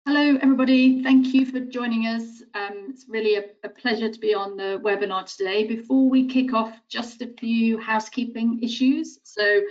Hello, everybody. Thank you for joining us. It's really a pleasure to be on the webinar today. Before we kick off, just a few housekeeping issues. So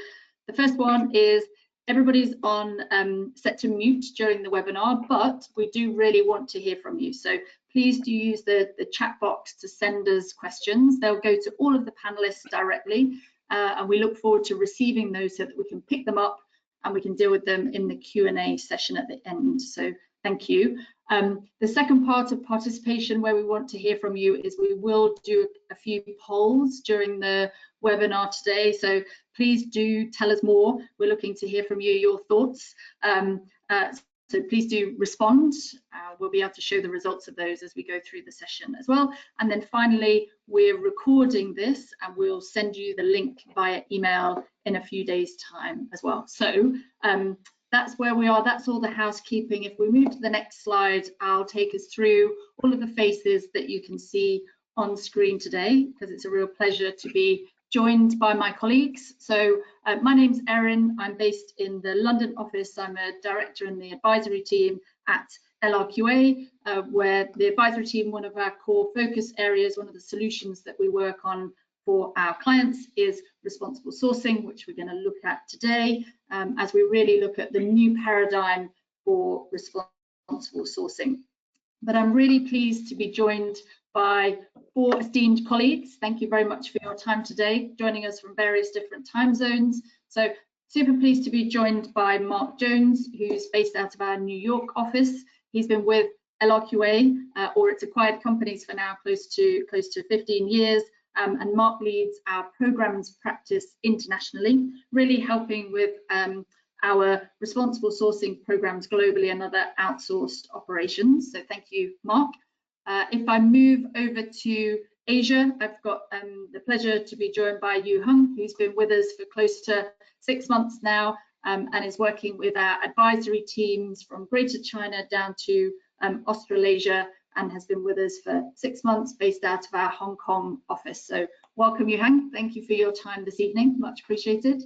the first one is everybody's on set to mute during the webinar, but we do really want to hear from you. So please do use the chat box to send us questions. They'll go to all of the panelists directly, and we look forward to receiving those so that we can pick them up and we can deal with them in the Q&A session at the end. So thank you. The second part of participation where we want to hear from you is we will do a few polls during the webinar today. So please do tell us more. We're looking to hear from you, your thoughts. So please do respond. We'll be able to show the results of those as we go through the session as well. And then finally, we're recording this and we'll send you the link via email in a few days' time as well. So that's where we are. That's all the housekeeping. If we move to the next slide, I'll take us through all of the faces that you can see on screen today, because it's a real pleasure to be joined by my colleagues. So my name's Erin. I'm based in the London office. I'm a director in the advisory team at LRQA, where the advisory team, one of our core focus areas, one of the solutions that we work on for our clients is responsible sourcing, which we're going to look at today as we really look at the new paradigm for responsible sourcing. But I'm really pleased to be joined by 4 esteemed colleagues. Thank you very much for your time today, joining us from various different time zones. So super pleased to be joined by Mark Jones, who's based out of our New York office. He's been with LRQA or its acquired companies for now close to 15 years. And Mark leads our programs practice internationally, really helping with our responsible sourcing programs globally and other outsourced operations. So thank you, Mark. If I move over to Asia, I've got the pleasure to be joined by Yu Hung, who's been with us for close to 6 months now and is working with our advisory teams from Greater China down to Australasia, and has been with us for 6 months based out of our Hong Kong office. So welcome, Yu Hung. Thank you for your time this evening, much appreciated.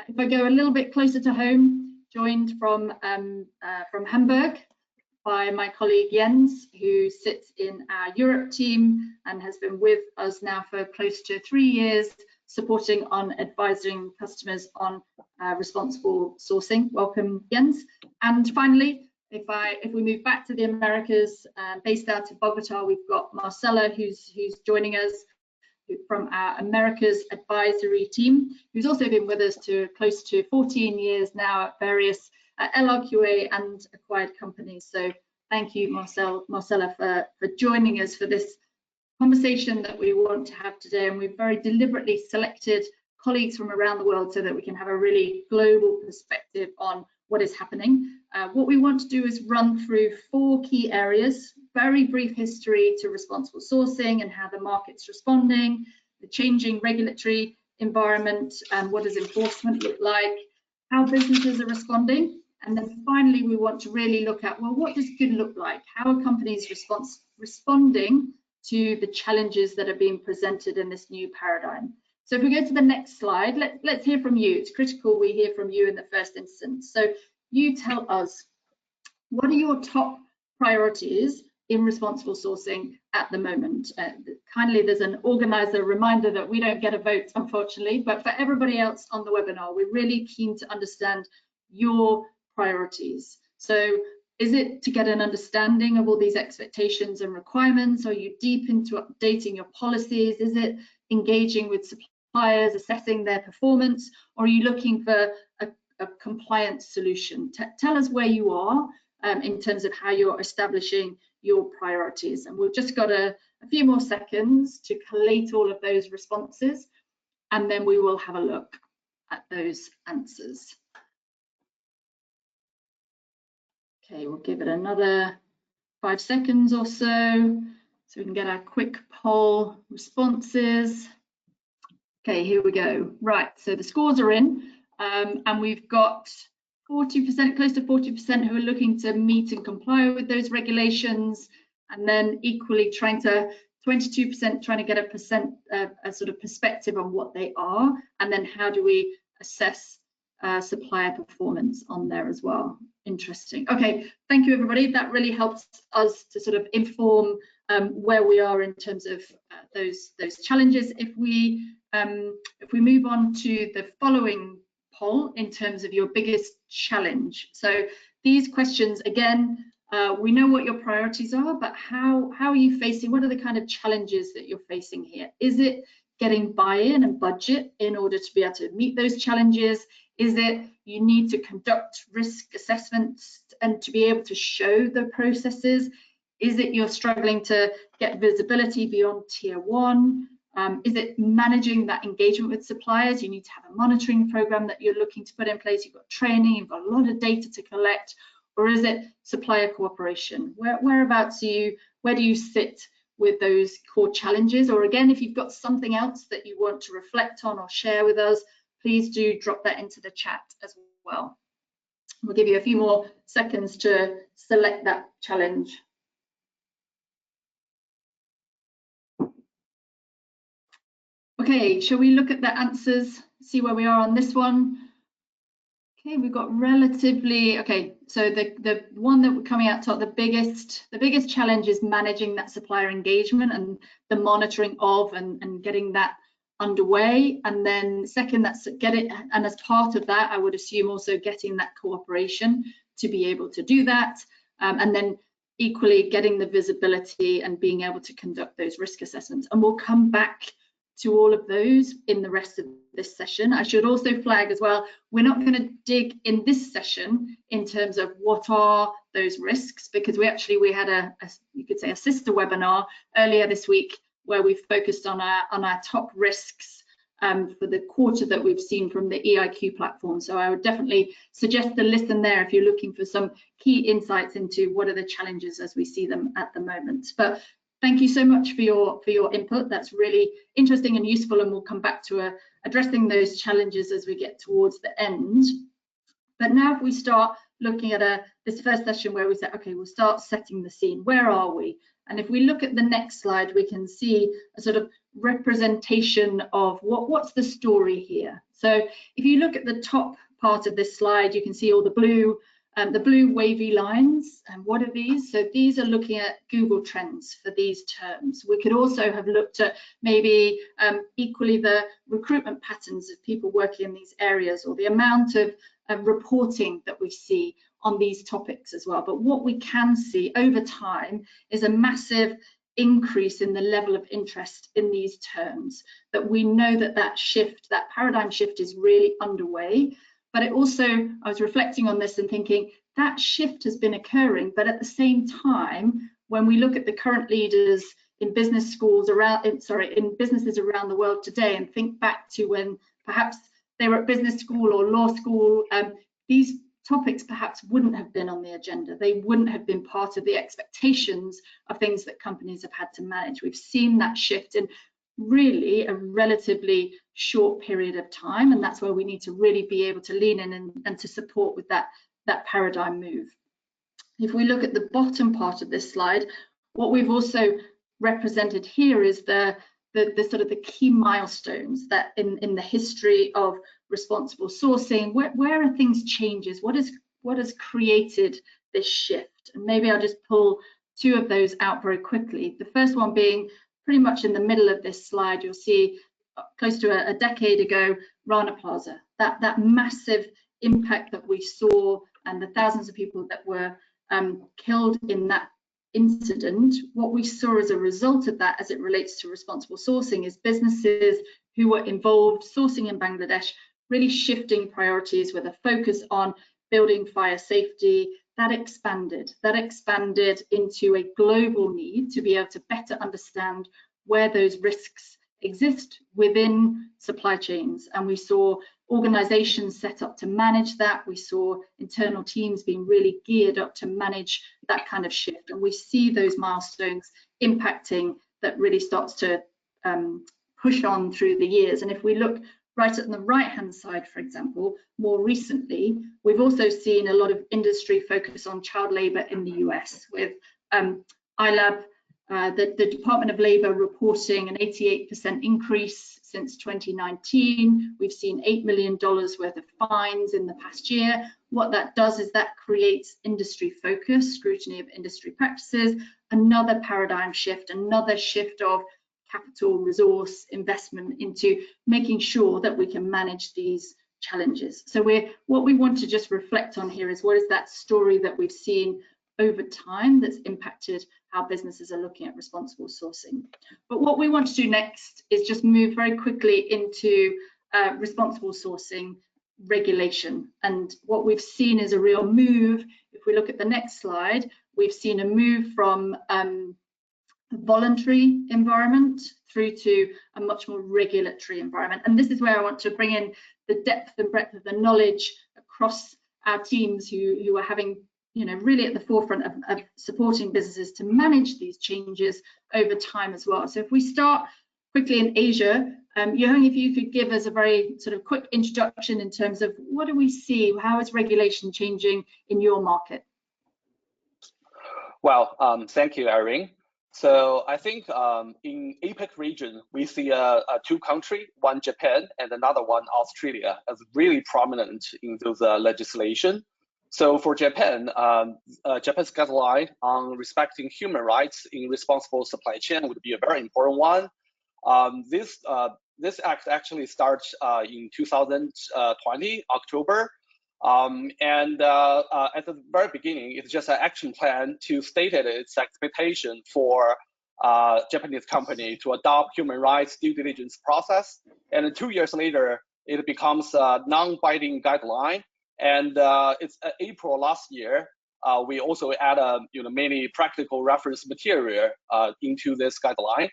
If I go a little bit closer to home, joined from Hamburg by my colleague Jens, who sits in our Europe team and has been with us now for close to 3 years, supporting on advising customers on responsible sourcing. Welcome, Jens. And finally, if we move back to the Americas, based out of Bogota, we've got Marcella, who's joining us from our Americas advisory team, who's also been with us to close to 14 years now at various LRQA and acquired companies. So thank you, Marcella, for joining us for this conversation that we want to have today. And we've very deliberately selected colleagues from around the world so that we can have a really global perspective on what is happening. What we want to do is run through 4 key areas: very brief history to responsible sourcing and how the market's responding, the changing regulatory environment and what does enforcement look like, how businesses are responding, and then finally we want to really look at, well, what does good look like? How are companies responding to the challenges that are being presented in this new paradigm? So if we go to the next slide, let's hear from you. It's critical we hear from you in the first instance. So you tell us, what are your top priorities in responsible sourcing at the moment? Kindly, there's an organizer reminder that we don't get a vote, unfortunately, but for everybody else on the webinar, we're really keen to understand your priorities. So is it to get an understanding of all these expectations and requirements? Are you deep into updating your policies? Is it engaging with suppliers, assessing their performance, or are you looking for a compliance solution? Tell us where you are in terms of how you're establishing your priorities. And we've just got a few more seconds to collate all of those responses, and then we will have a look at those answers. Okay, we'll give it another 5 seconds or so we can get our quick poll responses. Okay, here we go. Right, so the scores are in, and we've got 40%, close to 40% who are looking to meet and comply with those regulations, and then equally 22% trying to get a sort of perspective on what they are, and then how do we assess supplier performance on there as well. Interesting. Okay, thank you everybody. That really helps us to sort of inform where we are in terms of those challenges. If we move on to the following poll in terms of your biggest challenge. So these questions, again, we know what your priorities are, but how are you facing, what are the kind of challenges that you're facing here? Is it getting buy-in and budget in order to be able to meet those challenges? Is it you need to conduct risk assessments and to be able to show the processes? Is it you're struggling to get visibility beyond tier 1? Is it managing that engagement with suppliers? You need to have a monitoring program that you're looking to put in place. You've got training, you've got a lot of data to collect. Or is it supplier cooperation? Whereabouts where do you sit with those core challenges? Or again, if you've got something else that you want to reflect on or share with us, please do drop that into the chat as well. We'll give you a few more seconds to select that challenge. Okay, shall we look at the answers, see where we are on this one? Okay, we've got relatively, okay, so the one that we're coming out top, the biggest challenge is managing that supplier engagement and the monitoring of and getting that underway. And then second, that's and as part of that, I would assume also getting that cooperation to be able to do that. And then equally getting the visibility and being able to conduct those risk assessments. And we'll come back to all of those in the rest of this session. I should also flag as well, we're not going to dig in this session in terms of what are those risks, because we had you could say a sister webinar earlier this week where we focused on our top risks for the quarter that we've seen from the EIQ platform. So I would definitely suggest to listen there if you're looking for some key insights into what are the challenges as we see them at the moment. But thank you so much for your input. That's really interesting and useful, and we'll come back to addressing those challenges as we get towards the end. But now if we start looking at this first session where we say, okay, we'll start setting the scene. Where are we? And if we look at the next slide, we can see a sort of representation of what's the story here. So if you look at the top part of this slide, you can see all the blue wavy lines. And what are these? So these are looking at Google Trends for these terms. We could also have looked at maybe equally the recruitment patterns of people working in these areas, or the amount of reporting that we see on these topics as well. But what we can see over time is a massive increase in the level of interest in these terms, that we know that shift, that paradigm shift is really underway. But it also, I was reflecting on this and thinking that shift has been occurring, but at the same time, when we look at the current leaders in business schools in businesses around the world today, and think back to when perhaps they were at business school or law school, these topics perhaps wouldn't have been on the agenda. They wouldn't have been part of the expectations of things that companies have had to manage. We've seen that shift in really a relatively short period of time, and that's where we need to really be able to lean in and to support with that paradigm move. If we look at the bottom part of this slide, what we've also represented here is the sort of the key milestones that in the history of responsible sourcing, where are things changes, what has created this shift. And maybe I'll just pull two of those out very quickly. The first one being pretty much in the middle of this slide. You'll see close to a decade ago, Rana Plaza, that massive impact that we saw, and the thousands of people that were killed in that incident. What we saw as a result of that, as it relates to responsible sourcing, is businesses who were involved sourcing in Bangladesh really shifting priorities with a focus on building fire safety. That expanded into a global need to be able to better understand where those risks exist within supply chains. And we saw organizations set up to manage that. We saw internal teams being really geared up to manage that kind of shift. And we see those milestones impacting that really starts to push on through the years. And if we look right on the right-hand side, for example, more recently, we've also seen a lot of industry focus on child labour in the US with iLab The Department of Labour reporting an 88% increase since 2019. We've seen $8 million worth of fines in the past year. What that does is that creates industry focus, scrutiny of industry practices, another paradigm shift, another shift of capital resource investment into making sure that we can manage these challenges. So what we want to just reflect on here is what is that story that we've seen over time that's impacted how businesses are looking at responsible sourcing. But what we want to do next is just move very quickly into responsible sourcing regulation. And what we've seen is a real move. If we look at the next slide, we've seen a move from a voluntary environment through to a much more regulatory environment. And this is where I want to bring in the depth and breadth of the knowledge across our teams who are having, really at the forefront of supporting businesses to manage these changes over time as well. So if we start quickly in Asia, Johan, if you could give us a very sort of quick introduction in terms of what do we see, how is regulation changing in your market? Well, thank you, Irene. So I think in APEC region, we see two countries, one Japan and another one Australia, as really prominent in those legislation. So for Japan, Japan's guideline on respecting human rights in responsible supply chain would be a very important one. This act actually starts in 2020, October. At the very beginning, it's just an action plan to state its expectation for Japanese company to adopt human rights due diligence process. And 2 years later, it becomes a non-binding guideline. And it's April last year, we also add many practical reference material into this guideline.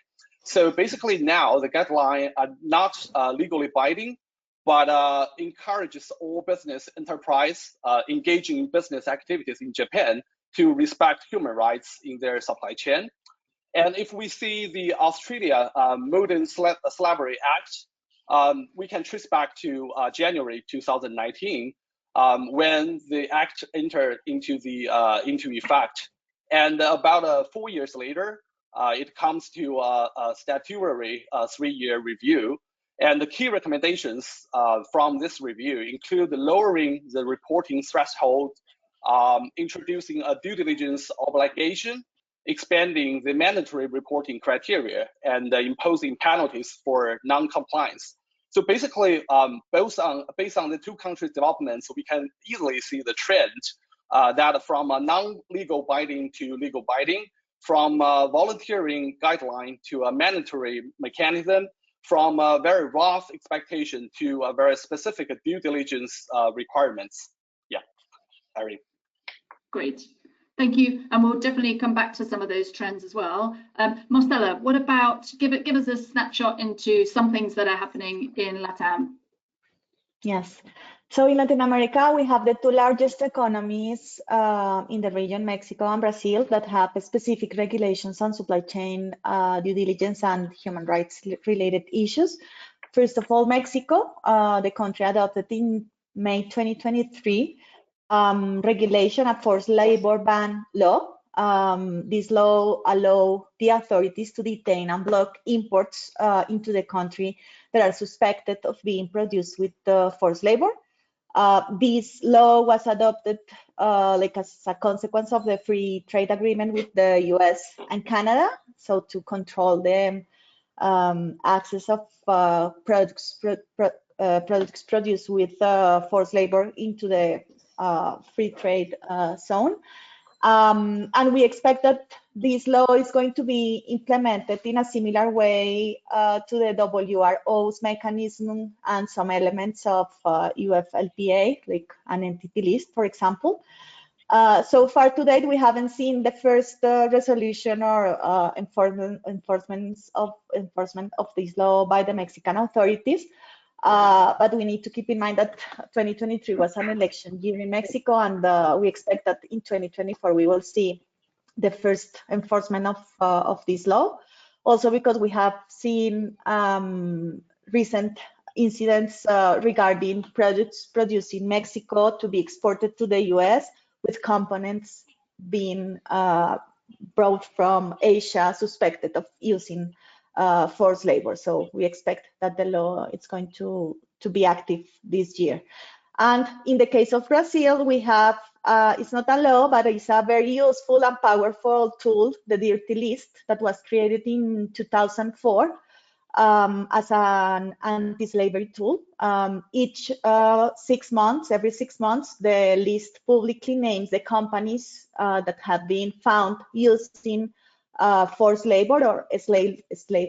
So basically now the guideline are not legally binding, but encourages all business enterprise engaging in business activities in Japan to respect human rights in their supply chain. And if we see the Australia Modern Slavery Act, we can trace back to January 2019 when the act entered into effect. And about 4 years later, it comes to a statutory 3-year review. And the key recommendations from this review include lowering the reporting threshold, introducing a due diligence obligation, expanding the mandatory reporting criteria, and imposing penalties for non-compliance. So basically, based on the two countries' developments, we can easily see the trend that from a non-legal binding to legal binding, from a volunteering guideline to a mandatory mechanism, from a very rough expectation to a very specific due diligence requirements. Yeah, Irene. Great, thank you. And we'll definitely come back to some of those trends as well. Marcela, what about, give us a snapshot into some things that are happening in LATAM. Yes. So in Latin America, we have the two largest economies in the region, Mexico and Brazil, that have specific regulations on supply chain due diligence and human rights related issues. First of all, Mexico, the country adopted in May 2023 regulation, a forced labor ban law. This law allows the authorities to detain and block imports into the country that are suspected of being produced with forced labor. This law was adopted as a consequence of the free trade agreement with the US and Canada, so to control the access of products produced with forced labor into the free trade zone. And we expect that this law is going to be implemented in a similar way to the WRO's mechanism and some elements of UFLPA, like an entity list, for example. So far to date, we haven't seen the first resolution or enforcement of this law by the Mexican authorities. But we need to keep in mind that 2023 was an election year in Mexico, and we expect that in 2024 we will see the first enforcement of this law. Also because we have seen recent incidents regarding products produced in Mexico to be exported to the US with components being brought from Asia suspected of using forced labor. So we expect that the law is going to be active this year. And in the case of Brazil, we have, it's not a law, but it's a very useful and powerful tool, the dirty list, that was created in 2004 as an anti-slavery tool. Each 6 months, every 6 months, the list publicly names the companies that have been found using forced labor or slave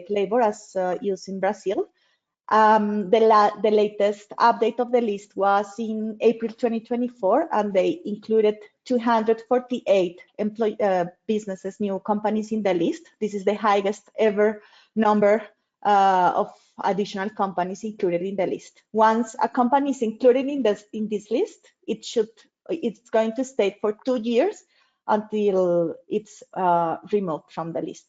labor as used in Brazil. The latest update of the list was in April 2024, and they included 248 businesses, new companies in the list. This is the highest ever number of additional companies included in the list. Once a company is included in this list, it's going to stay for 2 years until it's removed from the list.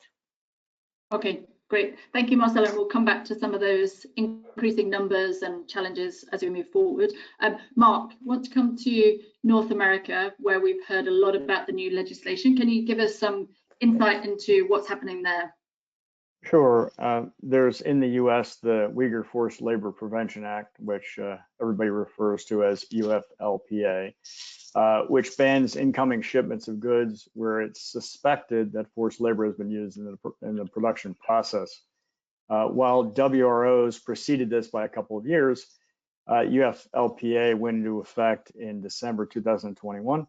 Okay, great. Thank you, Marcela. We'll come back to some of those increasing numbers and challenges as we move forward. Mark, I want to come to North America, where we've heard a lot about the new legislation. Can you give us some insight into what's happening there? Sure. There's in the U.S. the Uyghur Forced Labor Prevention Act, which everybody refers to as UFLPA, which bans incoming shipments of goods where it's suspected that forced labor has been used in the production process. While WROs preceded this by a couple of years, UFLPA went into effect in December 2021,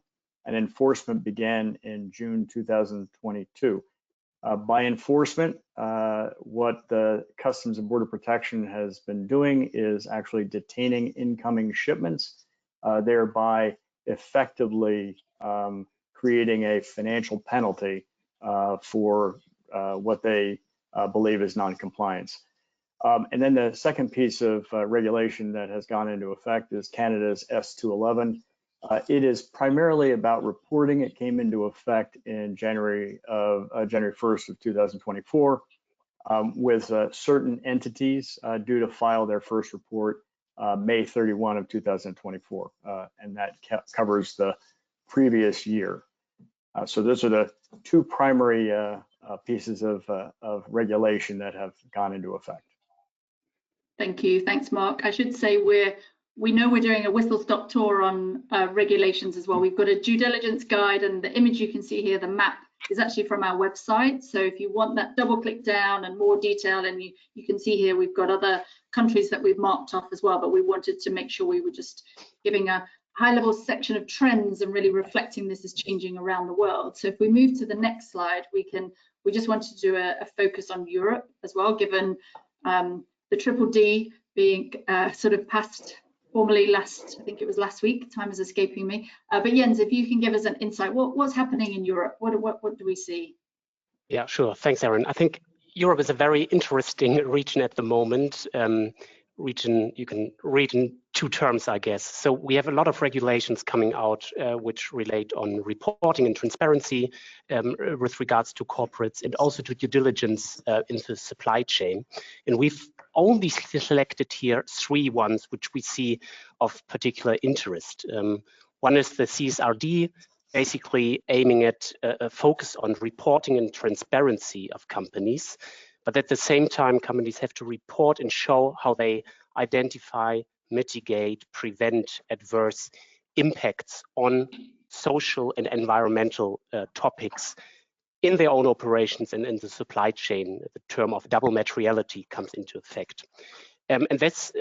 and enforcement began in June 2022. By enforcement, what the Customs and Border Protection has been doing is actually detaining incoming shipments, thereby effectively creating a financial penalty for what they believe is non-compliance. And then the second piece of regulation that has gone into effect is Canada's S211. It is primarily about reporting. It came into effect in January 1st of 2024, with certain entities due to file their first report May 31 of 2024, and that covers the previous year. So those are the two primary pieces of regulation that have gone into effect. Thank you. Thanks, Mark. I should say we know we're doing a whistle-stop tour on regulations as well. We've got a due diligence guide, and the image you can see here, the map, is actually from our website. So if you want that, double click down and more detail, and you can see here we've got other countries that we've marked off as well, but we wanted to make sure we were just giving a high-level section of trends and really reflecting this is changing around the world. So if we move to the next slide, we just wanted to do a focus on Europe as well, given the Triple D being sort of passed formally I think it was last week, time is escaping me. But Jens, if you can give us an insight, what's happening in Europe? What do we see? Yeah, sure. Thanks, Erin. I think Europe is a very interesting region at the moment. Region you can read in two terms, I guess. So we have a lot of regulations coming out which relate on reporting and transparency with regards to corporates and also to due diligence in the supply chain. And we've only selected here 3 ones which we see of particular interest. One is the CSRD, basically aiming at a focus on reporting and transparency of companies. But at the same time, companies have to report and show how they identify, mitigate, prevent adverse impacts on social and environmental topics in their own operations and in the supply chain. The term of double materiality comes into effect. And this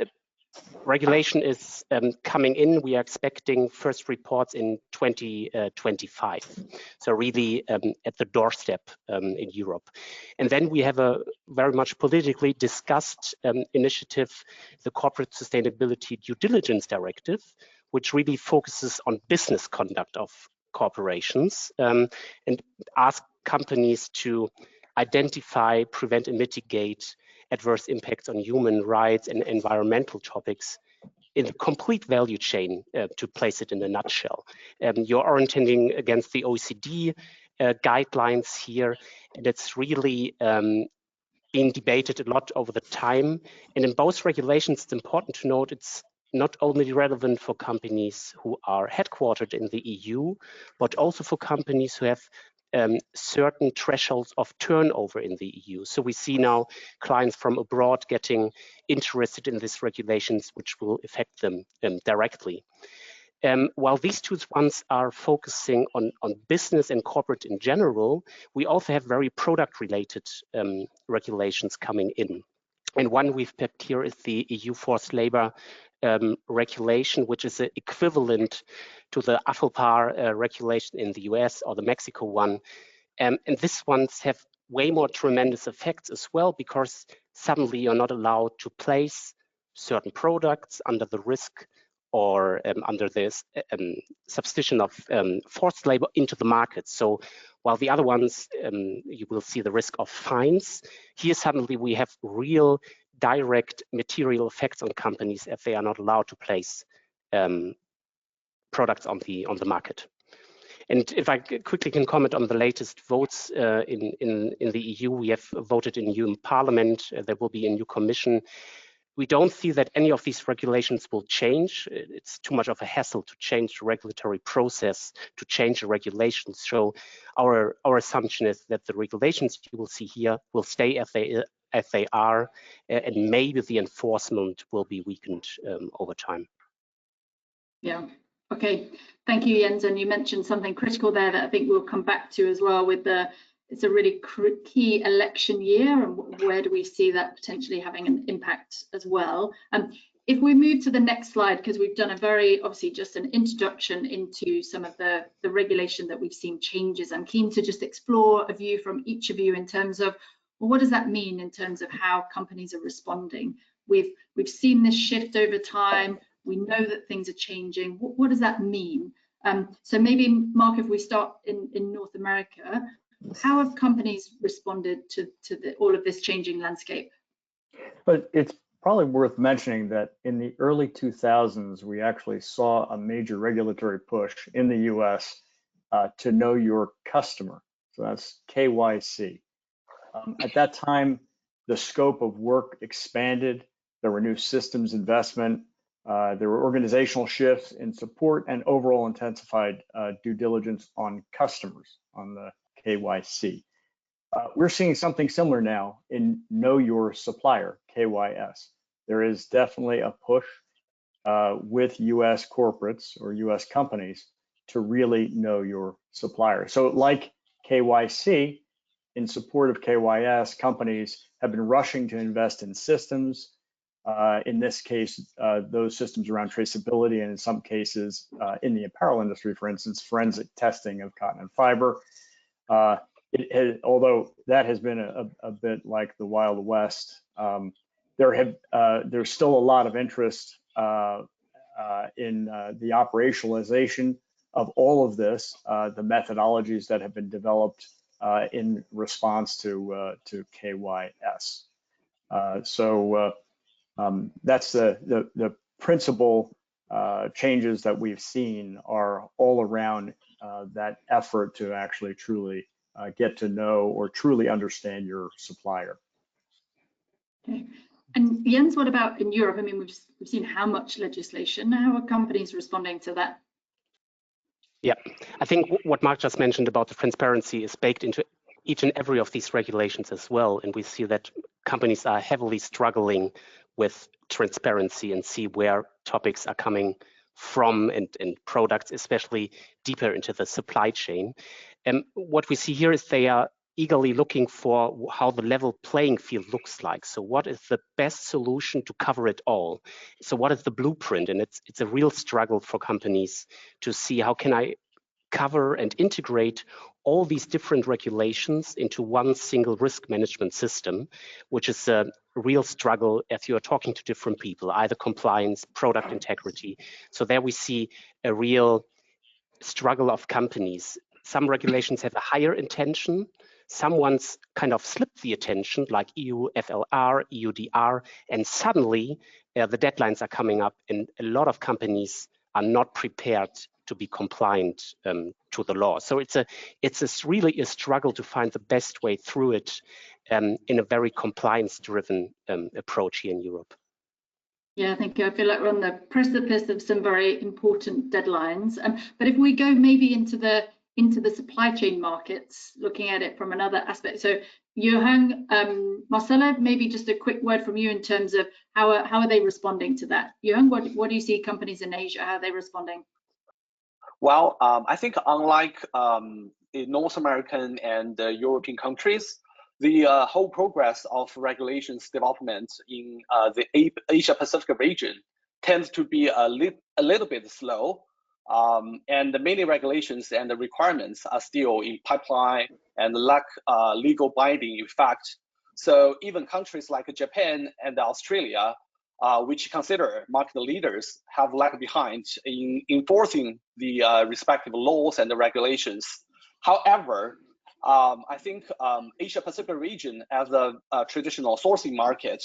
regulation is coming in. We are expecting first reports in 2025. So really at the doorstep in Europe. And then we have a very much politically discussed initiative, the Corporate Sustainability Due Diligence Directive, which really focuses on business conduct of corporations and asks companies to identify, prevent, and mitigate adverse impacts on human rights and environmental topics in the complete value chain, to place it in a nutshell. You are intending against the OECD guidelines here, and it's really being debated a lot over the time. And in both regulations, it's important to note it's not only relevant for companies who are headquartered in the EU, but also for companies who have certain thresholds of turnover in the EU. So we see now clients from abroad getting interested in these regulations, which will affect them directly. While these two ones are focusing on business and corporate in general, we also have very product-related regulations coming in. And one we've picked here is the EU forced labor regulation, which is equivalent to the AFOPAR regulation in the US or the Mexico one. And these ones have way more tremendous effects as well, because suddenly you're not allowed to place certain products under the risk or under this substitution of forced labor into the market. So while the other ones, you will see the risk of fines, here suddenly we have real direct material effects on companies if they are not allowed to place products on the market. And if I quickly can comment on the latest votes in the EU, we have voted in EU Parliament. There will be a new Commission. We don't see that any of these regulations will change. It's too much of a hassle to change the regulatory process, to change the regulations. So our assumption is that the regulations you will see here will stay as they are, and maybe the enforcement will be weakened over time. Yeah. Okay. Thank you, Jens. And you mentioned something critical there that I think we'll come back to as well with it's a really key election year, and where do we see that potentially having an impact as well. If we move to the next slide, because we've done a very, obviously just an introduction into some of the regulation that we've seen changes, I'm keen to just explore a view from each of you in terms of, well, what does that mean in terms of how companies are responding? We've seen this shift over time. We know that things are changing. What does that mean? So maybe, Mark, if we start in North America, how have companies responded to all of this changing landscape? But it's probably worth mentioning that in the early 2000s, we actually saw a major regulatory push in the US to know your customer. So that's KYC. At that time, the scope of work expanded. There were new systems investment. There were organizational shifts in support and overall intensified due diligence on customers on the KYC. We're seeing something similar now in Know Your Supplier, KYS. There is definitely a push with US corporates or US companies to really know your supplier. So like KYC, in support of KYS, companies have been rushing to invest in systems. In this case, those systems around traceability, and in some cases in the apparel industry, for instance, forensic testing of cotton and fiber. Although that has been a bit like the Wild West, there's still a lot of interest in the operationalization of all of this, the methodologies that have been developed in response to KYS. That's the principal changes that we've seen are all around that effort to actually truly get to know or truly understand your supplier. Okay. And Jens, what about in Europe? I mean, we've seen how much legislation. How are companies responding to that? Yeah, I think what Mark just mentioned about the transparency is baked into each and every of these regulations as well. And we see that companies are heavily struggling with transparency and see where topics are coming from and products, especially deeper into the supply chain. And what we see here is they are eagerly looking for how the level playing field looks like. So what is the best solution to cover it all? So what is the blueprint? And it's a real struggle for companies to see how can I cover and integrate all these different regulations into one single risk management system, which is a real struggle if you are talking to different people, either compliance, product integrity. So there we see a real struggle of companies. Some regulations have a higher intention. Some ones kind of slip the attention, like EU FLR, EUDR, and suddenly the deadlines are coming up, and a lot of companies are not prepared to be compliant to the law. So it's really a struggle to find the best way through it in a very compliance-driven approach here in Europe. Yeah, I feel like we're on the precipice of some very important deadlines. But if we go maybe into the into the supply chain markets, looking at it from another aspect. So Johan, Marcella, maybe just a quick word from you in terms of how are they responding to that? Johan, what do you see companies in Asia, how are they responding? Well, I think unlike the North American and European countries, the whole progress of regulations development in the Asia Pacific region tends to be a little bit slow. And many regulations and the requirements are still in pipeline and lack legal binding effect. So even countries like Japan and Australia, which consider market leaders, have lagged behind in enforcing the respective laws and the regulations. However, I think Asia Pacific region as a traditional sourcing market,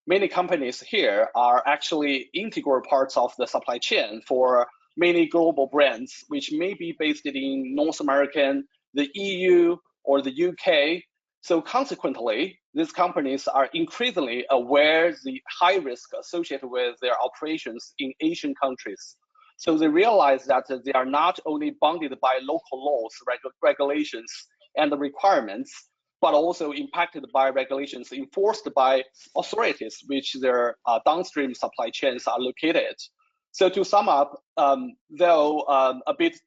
many companies here are actually integral parts of the supply chain for many global brands, which may be based in North American, the EU, or the UK. So consequently, these companies are increasingly aware the high risk associated with their operations in Asian countries. So they realize that they are not only bounded by local laws, regulations, and the requirements, but also impacted by regulations enforced by authorities which their downstream supply chains are located. So to sum up, though a bit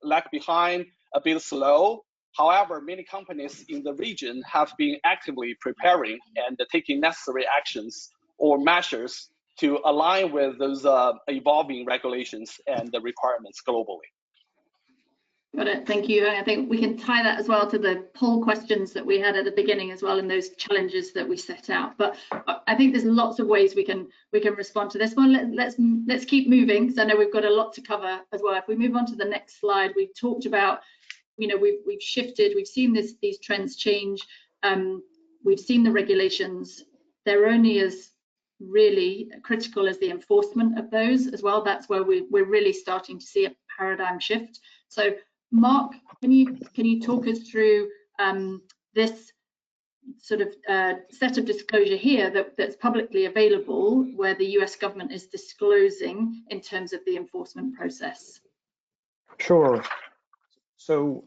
lag behind, a bit slow, however, many companies in the region have been actively preparing and taking necessary actions or measures to align with those evolving regulations and the requirements globally. Got it, thank you. I think we can tie that as well to the poll questions that we had at the beginning as well, and those challenges that we set out. But I think there's lots of ways we can respond to this one. Let's keep moving, because I know we've got a lot to cover as well. If we move on to the next slide, we talked about, you know, we've shifted, we've seen these trends change, we've seen the regulations. They're only as really critical as the enforcement of those as well. That's where we're really starting to see a paradigm shift. So Mark, can you talk us through this sort of set of disclosure here that's publicly available, where the US government is disclosing in terms of the enforcement process? Sure. So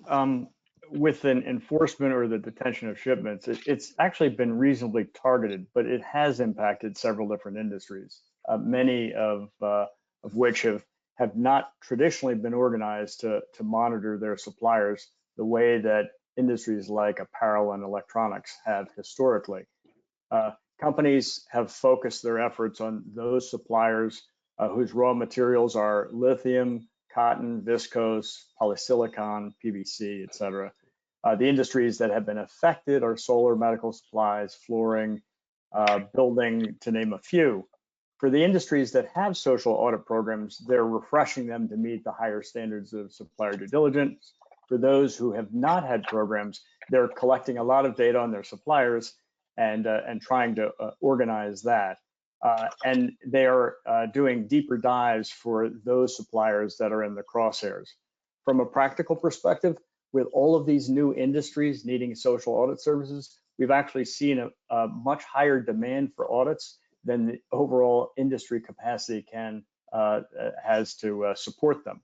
with an enforcement or the detention of shipments, it's actually been reasonably targeted, but it has impacted several different industries, many of which have not traditionally been organized to monitor their suppliers the way that industries like apparel and electronics have historically. Companies have focused their efforts on those suppliers whose raw materials are lithium, cotton, viscose, polysilicon, PVC, et cetera. The industries that have been affected are solar, medical supplies, flooring, building, to name a few. For the industries that have social audit programs, they're refreshing them to meet the higher standards of supplier due diligence. For those who have not had programs, they're collecting a lot of data on their suppliers and trying to organize that. And they are doing deeper dives for those suppliers that are in the crosshairs. From a practical perspective, with all of these new industries needing social audit services, we've actually seen a much higher demand for audits than the overall industry capacity has to support them.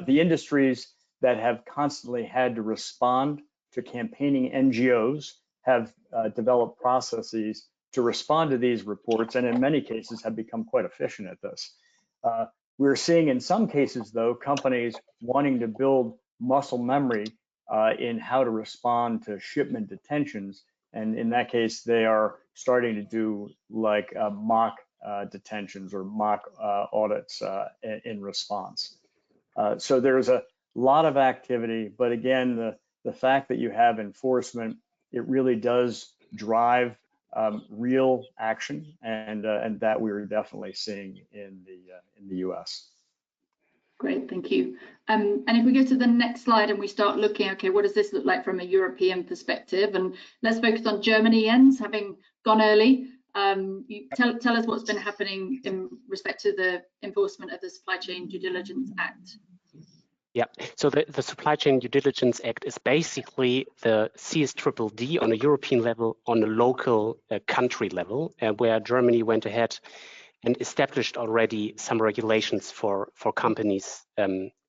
The industries that have constantly had to respond to campaigning NGOs have developed processes to respond to these reports, and in many cases have become quite efficient at this. We're seeing in some cases, though, companies wanting to build muscle memory in how to respond to shipment detentions. And in that case, they are starting to do like mock detentions or mock audits in response. So there's a lot of activity, but again, the fact that you have enforcement, it really does drive real action, and that we're definitely seeing in the US. Great, thank you. And if we go to the next slide and we start looking, okay, what does this look like from a European perspective? And let's focus on Germany, Jens, having gone early. You tell us what's been happening in respect to the enforcement of the Supply Chain Due Diligence Act. Yeah, so the Supply Chain Due Diligence Act is basically the CSDDD on a European level, on a local country level, where Germany went ahead and established already some regulations for companies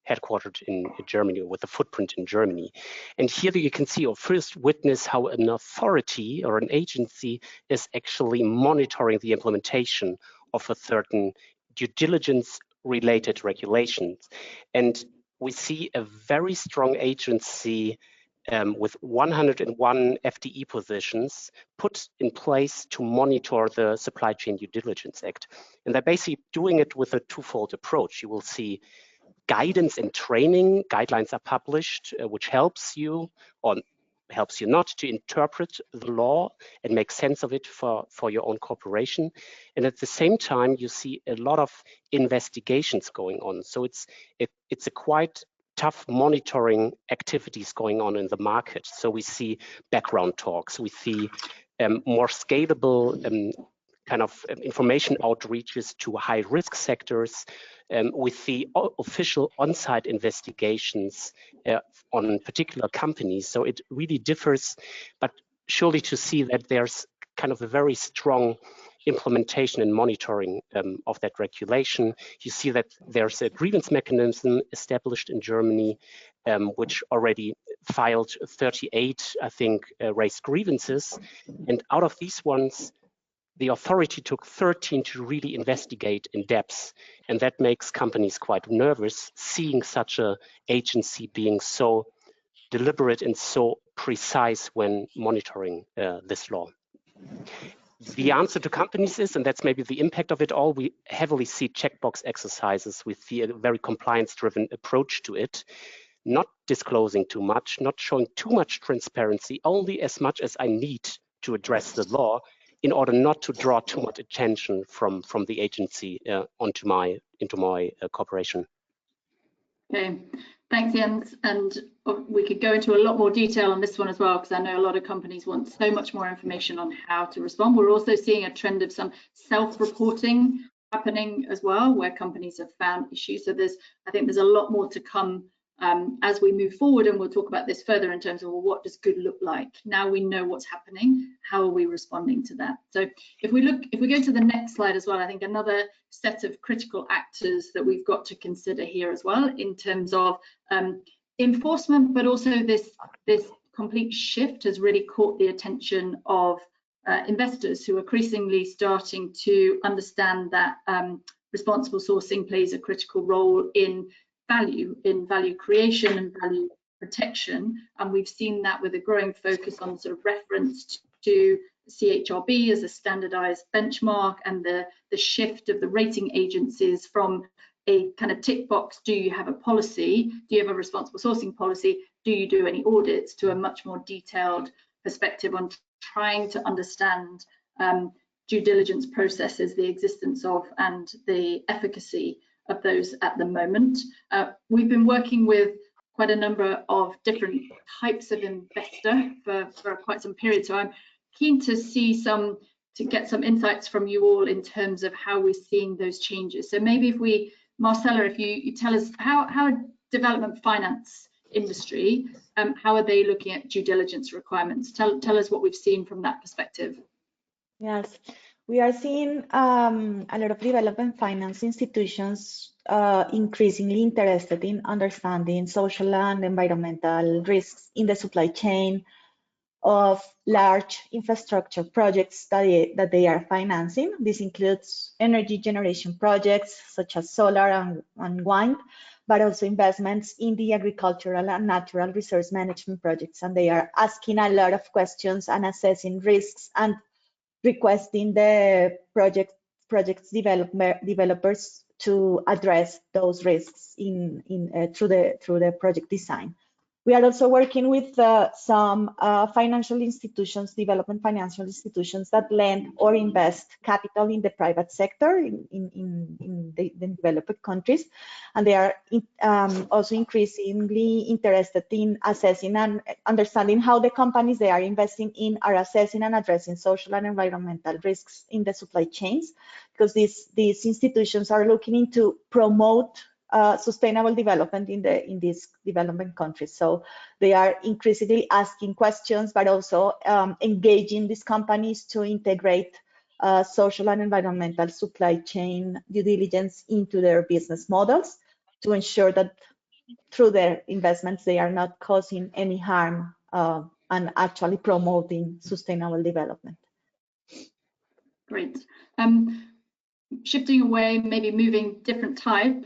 headquartered in Germany, or with a footprint in Germany. And here you can see or first witness how an authority or an agency is actually monitoring the implementation of a certain due diligence related regulations. And we see a very strong agency with 101 FTE positions put in place to monitor the Supply Chain Due Diligence Act. And they're basically doing it with a twofold approach. You will see guidance and training. Guidelines are published, which helps you or helps you not to interpret the law and make sense of it for your own corporation. And at the same time, you see a lot of investigations going on. So it's a quite tough monitoring activities going on in the market. So we see background talks, we see more scalable kind of information outreaches to high risk sectors, with the official on-site investigations on particular companies. So it really differs, but surely to see that there's kind of a very strong implementation and monitoring of that regulation. You see that there's a grievance mechanism established in Germany, which already filed 38, I think, raised grievances. And out of these ones, the authority took 13 to really investigate in depth. And that makes companies quite nervous, seeing such an agency being so deliberate and so precise when monitoring this law. The answer to companies is, and that's maybe the impact of it all, we heavily see checkbox exercises. We see a very compliance-driven approach to it, not disclosing too much, not showing too much transparency, only as much as I need to address the law in order not to draw too much attention from the agency into my corporation. Okay, thanks, Jens. And we could go into a lot more detail on this one as well, because I know a lot of companies want so much more information on how to respond. We're also seeing a trend of some self-reporting happening as well, where companies have found issues. So I think there's a lot more to come as we move forward, and we'll talk about this further in terms of, well, what does good look like? Now we know what's happening, how are we responding to that? So if we go to the next slide as well, I think another set of critical actors that we've got to consider here as well in terms of enforcement, but also this complete shift has really caught the attention of investors who are increasingly starting to understand that responsible sourcing plays a critical role in value creation and value protection. And we've seen that with a growing focus on sort of reference to CHRB as a standardized benchmark, and the shift of the rating agencies from a kind of tick box, do you have a policy, do you have a responsible sourcing policy, do you do any audits, to a much more detailed perspective on trying to understand due diligence processes, the existence of and the efficacy of those at the moment. We've been working with quite a number of different types of investor for quite some period, so I'm keen to get some insights from you all in terms of how we're seeing those changes. So maybe if we, Marcella, if you tell us how development finance industry, how are they looking at due diligence requirements? Tell us what we've seen from that perspective. Yes. We are seeing a lot of development finance institutions increasingly interested in understanding social and environmental risks in the supply chain of large infrastructure projects that they are financing. This includes energy generation projects such as solar and wind, but also investments in the agricultural and natural resource management projects. And they are asking a lot of questions and assessing risks and requesting the projects developers to address those risks through the project design. We are also working with some financial institutions, development financial institutions that lend or invest capital in the private sector in the developed countries. And they are also increasingly interested in assessing and understanding how the companies they are investing in are assessing and addressing social and environmental risks in the supply chains, because these institutions are looking into promote sustainable development in these development countries. So they are increasingly asking questions, but also engaging these companies to integrate social and environmental supply chain due diligence into their business models to ensure that through their investments, they are not causing any harm and actually promoting sustainable development. Great. Shifting away, maybe moving different type.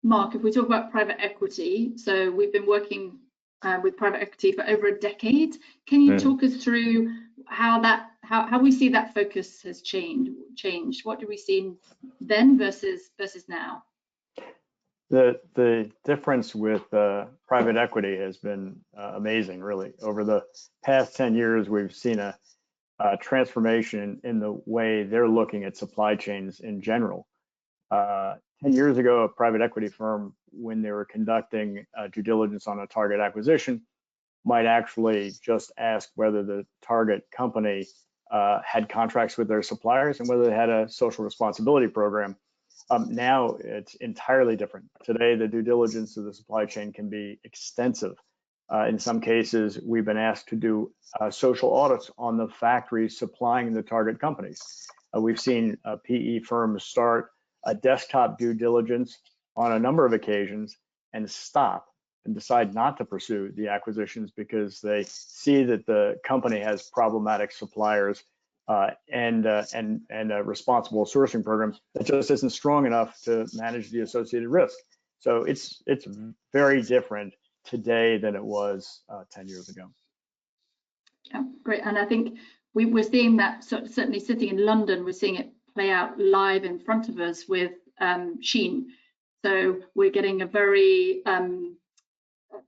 Mark, if we talk about private equity, so we've been working with private equity for over a decade. Can you talk us through how we see that focus has changed? What do we see then versus now? The difference with private equity has been amazing, really. Over the past 10 years, we've seen a transformation in the way they're looking at supply chains in general. 10 years ago, a private equity firm, when they were conducting due diligence on a target acquisition, might actually just ask whether the target company had contracts with their suppliers and whether they had a social responsibility program. Now it's entirely different. Today, the due diligence of the supply chain can be extensive. In some cases, we've been asked to do social audits on the factories supplying the target companies. We've seen PE firms start a desktop due diligence on a number of occasions and stop and decide not to pursue the acquisitions because they see that the company has problematic suppliers and a responsible sourcing program that just isn't strong enough to manage the associated risk. So it's very different today than it was 10 years ago. Yeah, great. And I think we're seeing that, certainly sitting in London, we're seeing it play out live in front of us with Shein. So we're getting a very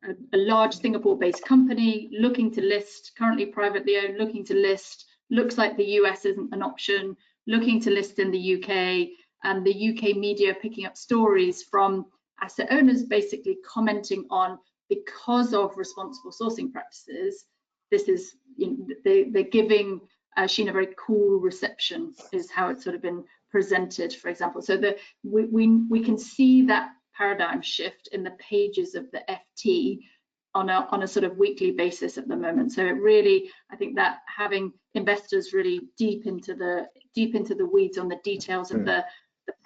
a large Singapore-based company looking to list, currently privately owned, looking to list. Looks like the US isn't an option, looking to list in the UK, and the UK media picking up stories from asset owners basically commenting on, because of responsible sourcing practices, this is, they're giving Shein a very cool reception, is how it's sort of been presented, for example. So we can see that paradigm shift in the pages of the FT on a sort of weekly basis at the moment. So it really, I think that having investors really deep into the weeds on the details of the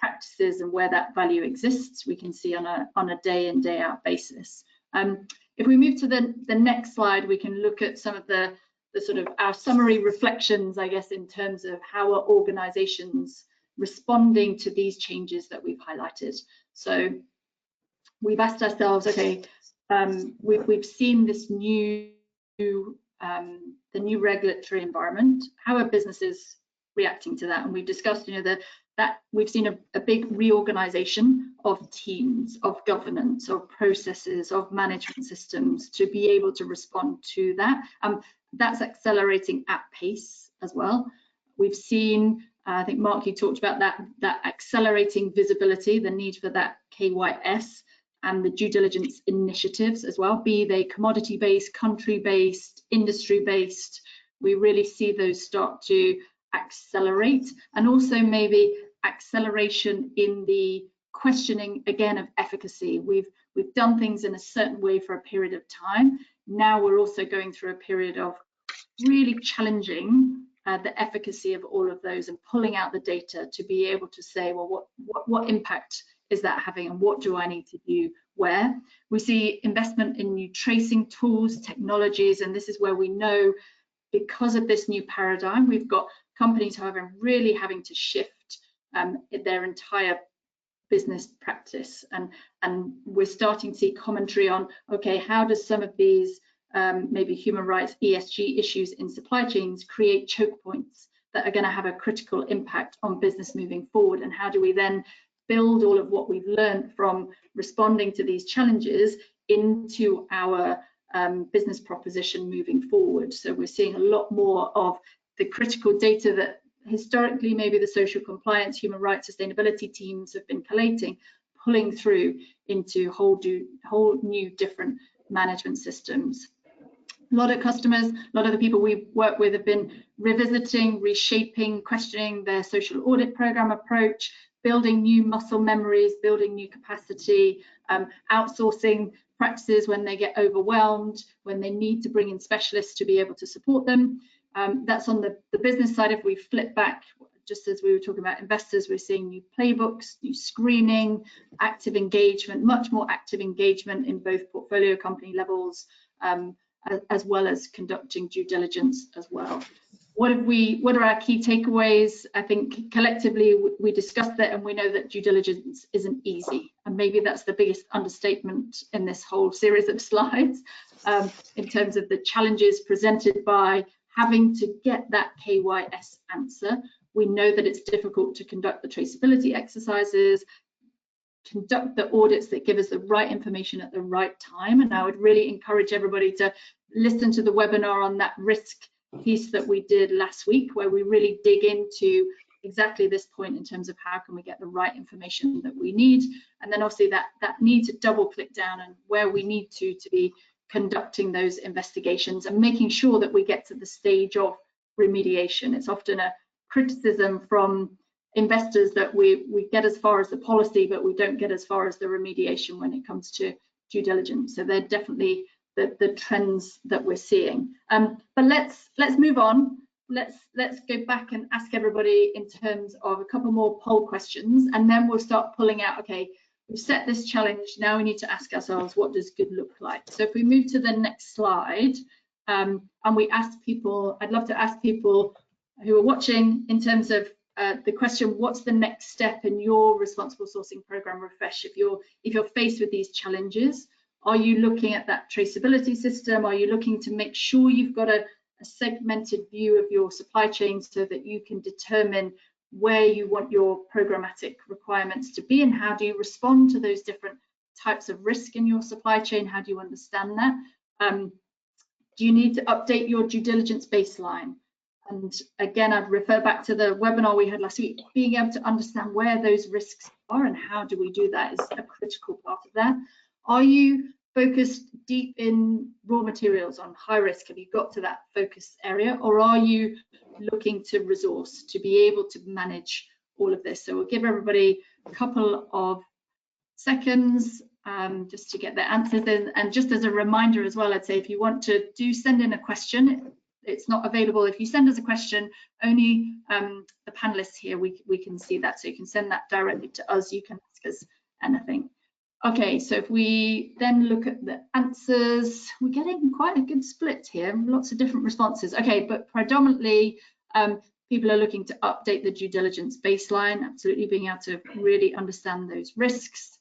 practices and where that value exists, we can see on a day in, day out basis. If we move to the next slide, we can look at some of the sort of our summary reflections, I guess, in terms of how are organizations responding to these changes that we've highlighted. So we've asked ourselves, okay, we've seen this new the new regulatory environment. How are businesses reacting to that? And we've discussed, that we've seen a big reorganization of teams, of governance, of processes, of management systems to be able to respond to that. That's accelerating at pace as well. We've seen, I think Mark, you talked about that accelerating visibility, the need for that KYS and the due diligence initiatives as well, be they commodity-based, country-based, industry-based. We really see those start to accelerate, and also maybe acceleration in the questioning again of efficacy. We've done things in a certain way for a period of time. Now we're also going through a period of really challenging the efficacy of all of those and pulling out the data to be able to say, well, what impact is that having, and what do I need to do where? We see investment in new tracing tools, technologies, and this is where we know, because of this new paradigm, we've got companies, however, really having to shift their entire business practice, and we're starting to see commentary on, okay, how does some of these maybe human rights, ESG issues in supply chains create choke points that are going to have a critical impact on business moving forward, and how do we then build all of what we've learned from responding to these challenges into our business proposition moving forward. So we're seeing a lot more of the critical data that historically maybe the social compliance, human rights, sustainability teams have been collating, pulling through into whole new different management systems. A lot of customers, a lot of the people we work with have been revisiting, reshaping, questioning their social audit program approach, building new muscle memories, building new capacity, outsourcing practices when they get overwhelmed, when they need to bring in specialists to be able to support them. That's on the business side. If we flip back just as we were talking about investors, we're seeing new playbooks, new screening, active engagement, much more active engagement in both portfolio company levels, as well as conducting due diligence as well. What are our key takeaways? I think collectively we discussed that, and we know that due diligence isn't easy, and maybe that's the biggest understatement in this whole series of slides, in terms of the challenges presented by having to get that KYS answer. We know that it's difficult to conduct the traceability exercises, conduct the audits that give us the right information at the right time, and I would really encourage everybody to listen to the webinar on that risk piece that we did last week, where we really dig into exactly this point in terms of how can we get the right information that we need, and then obviously that need to double click down and where we need to be conducting those investigations and making sure that we get to the stage of remediation. It's often a criticism from investors that we get as far as the policy, but we don't get as far as the remediation when it comes to due diligence. So they're definitely the trends that we're seeing. But let's move on. Let's go back and ask everybody in terms of a couple more poll questions, and then we'll start pulling out, okay, we've set this challenge, now we need to ask ourselves, what does good look like? So if we move to the next slide, and we ask people, I'd love to ask people who are watching in terms of the question, what's the next step in your responsible sourcing program refresh? If you're faced with these challenges, are you looking at that traceability system? Are you looking to make sure you've got a segmented view of your supply chain so that you can determine where you want your programmatic requirements to be, and how do you respond to those different types of risk in your supply chain? How do you understand that? Do you need to update your due diligence baseline? And again, I'd refer back to the webinar we had last week. Being able to understand where those risks are and how do we do that is a critical part of that. Are you focused deep in raw materials on high risk? Have you got to that focus area, or are you looking to resource to be able to manage all of this? So we'll give everybody a couple of seconds just to get their answers in. And just as a reminder as well, I'd say if you want to send in a question, it's not available. If you send us a question, only the panelists here, we can see that. So you can send that directly to us. You can ask us anything. Okay, so if we then look at the answers, we're getting quite a good split here, lots of different responses. Okay, but predominantly people are looking to update the due diligence baseline, absolutely being able to really understand those risks,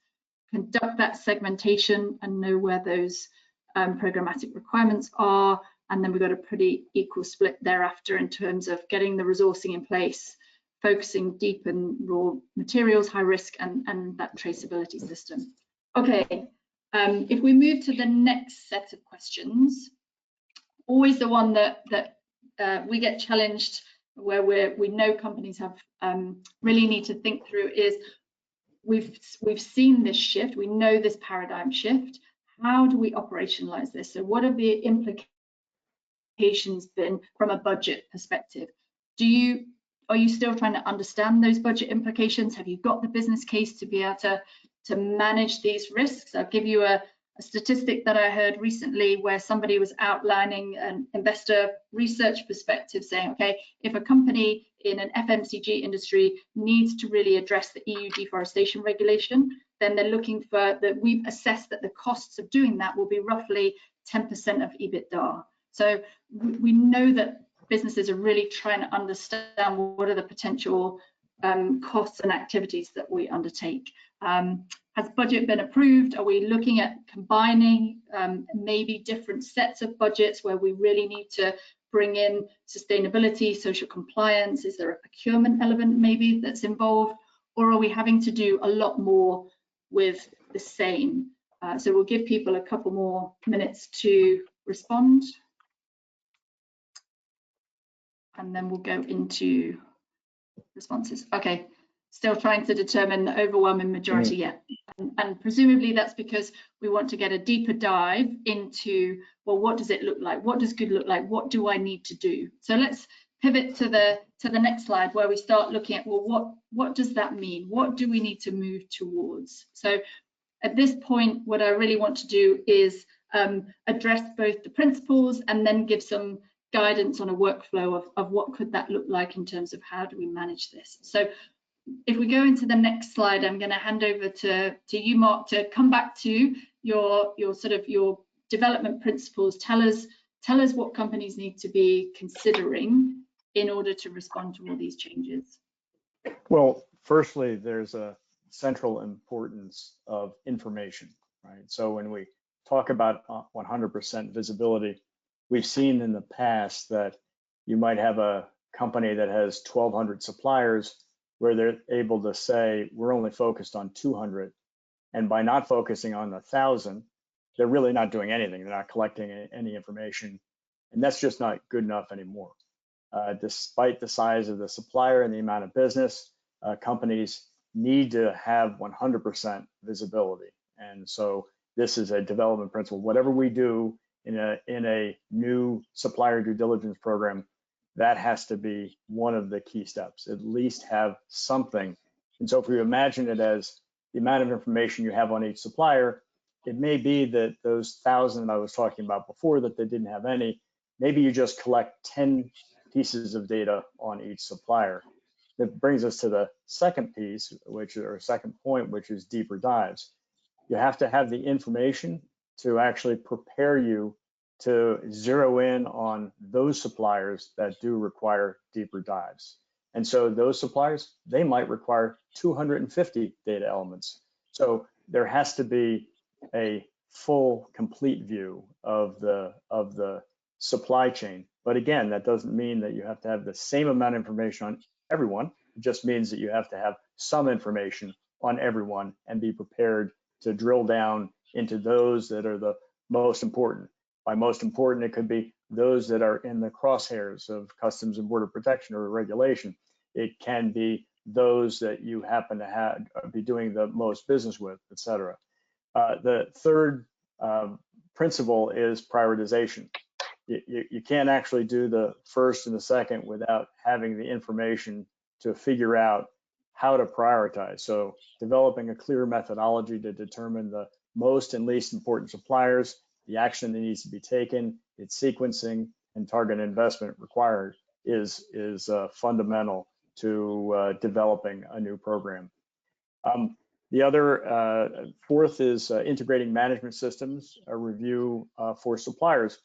conduct that segmentation and know where those programmatic requirements are. And then we've got a pretty equal split thereafter in terms of getting the resourcing in place, focusing deep in raw materials, high risk, and that traceability system. Okay, if we move to the next set of questions, always the one that we get challenged, where we know companies have really need to think through, is we've seen this shift, we know this paradigm shift. How do we operationalize this? So what have the implications been from a budget perspective? Are you still trying to understand those budget implications? Have you got the business case to be able to manage these risks? I'll give you a statistic that I heard recently where somebody was outlining an investor research perspective, saying, okay, if a company in an FMCG industry needs to really address the EU deforestation regulation, then they're looking for that. We've assessed that the costs of doing that will be roughly 10% of EBITDA. So we know that businesses are really trying to understand what are the potential costs and activities that we undertake. Has budget been approved? Are we looking at combining maybe different sets of budgets where we really need to bring in sustainability, social compliance? Is there a procurement element maybe that's involved? Or are we having to do a lot more with the same? So we'll give people a couple more minutes to respond. And then we'll go into responses. Okay, still trying to determine the overwhelming majority yet. And presumably that's because we want to get a deeper dive into, well, what does it look like? What does good look like? What do I need to do? So let's pivot to the next slide, where we start looking at, well, what does that mean? What do we need to move towards? So at this point, what I really want to do is address both the principles and then give some guidance on a workflow of what could that look like in terms of how do we manage this. So if we go into the next slide, I'm going to hand over to you, Mark, to come back to your development principles. Tell us what companies need to be considering in order to respond to all these changes. Well, firstly, there's a central importance of information, right? So when we talk about 100% visibility, we've seen in the past that you might have a company that has 1,200 suppliers where they're able to say, we're only focused on 200. And by not focusing on 1,000, they're really not doing anything. They're not collecting any information. And that's just not good enough anymore. Despite the size of the supplier and the amount of business, companies need to have 100% visibility. And so this is a development principle. Whatever we do in a new supplier due diligence program, that has to be one of the key steps, at least have something. And so if we imagine it as the amount of information you have on each supplier, it may be that those 1,000 I was talking about before that they didn't have any, maybe you just collect 10 pieces of data on each supplier. That brings us to the second piece, second point, which is deeper dives. You have to have the information to actually prepare you to zero in on those suppliers that do require deeper dives. And so those suppliers, they might require 250 data elements. So there has to be a full, complete view of the supply chain. But again, that doesn't mean that you have to have the same amount of information on everyone. It just means that you have to have some information on everyone and be prepared to drill down into those that are the most important. By most important, it could be those that are in the crosshairs of Customs and Border Protection or regulation. It can be those that you happen to be doing the most business with, et cetera. The third principle is prioritization. You can't actually do the first and the second without having the information to figure out how to prioritize. So developing a clear methodology to determine the most and least important suppliers, the action that needs to be taken, its sequencing, and target investment required is fundamental to developing a new program. The other fourth is integrating management systems, a review for suppliers.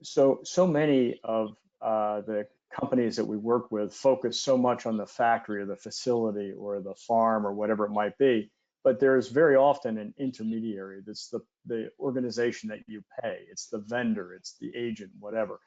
So many of the companies that we work with focus so much on the factory or the facility or the farm or whatever it might be, but there's very often an intermediary. That's the organization that you pay. It's the vendor, it's the agent, whatever.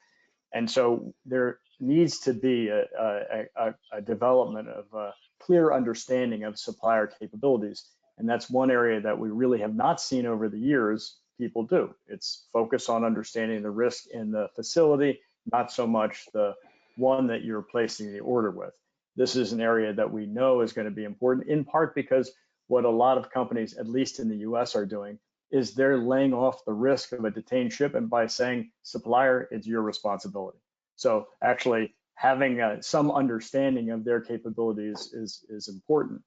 And so there needs to be a development of a clear understanding of supplier capabilities. And that's one area that we really have not seen over the years people do. It's focus on understanding the risk in the facility, not so much the one that you're placing the order with. This is an area that we know is going to be important, in part because what a lot of companies, at least in the US, are doing is they're laying off the risk of a detained shipment by saying, supplier, it's your responsibility. So actually having some understanding of their capabilities is important.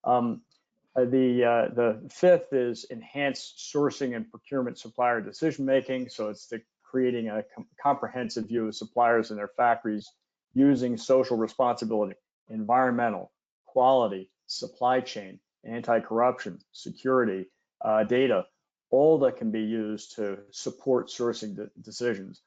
The fifth is enhanced sourcing and procurement supplier decision-making. So it's creating a comprehensive view of suppliers and their factories using social responsibility, environmental, quality, supply chain, anti-corruption, security, data, all that can be used to support sourcing decisions.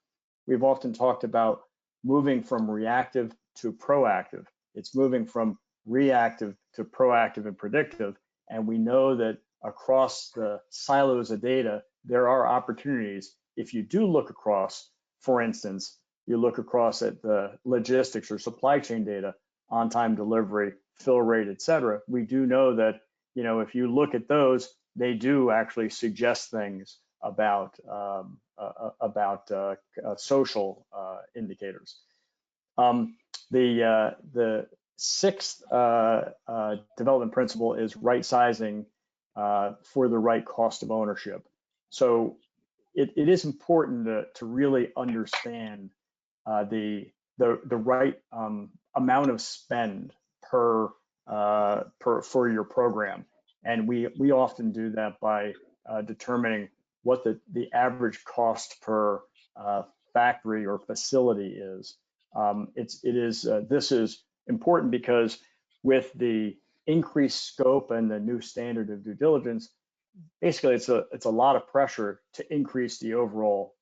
We've often talked about moving from reactive to proactive. It's moving from reactive to proactive and predictive. And we know that across the silos of data, there are opportunities. If you do look across, for instance, you look across at the logistics or supply chain data, on-time delivery, fill rate, et cetera, we do know that, if you look at those, they do actually suggest things about social indicators. The sixth development principle is right sizing for the right cost of ownership. So it is important to really understand the right amount of spend for your program, and we often do that by determining what the average cost per factory or facility is. This is important because with the increased scope and the new standard of due diligence, basically it's a lot of pressure to increase the overall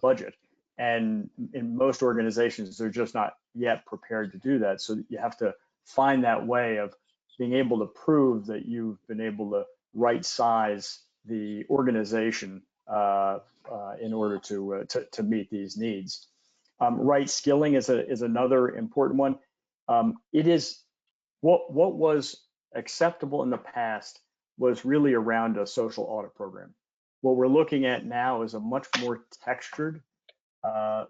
budget. And in most organizations, they're just not yet prepared to do that. So you have to find that way of being able to prove that you've been able to right size the organization in order to meet these needs. Right skilling is another important one. It is what was acceptable in the past was really around a social audit program. What we're looking at now is a much more textured,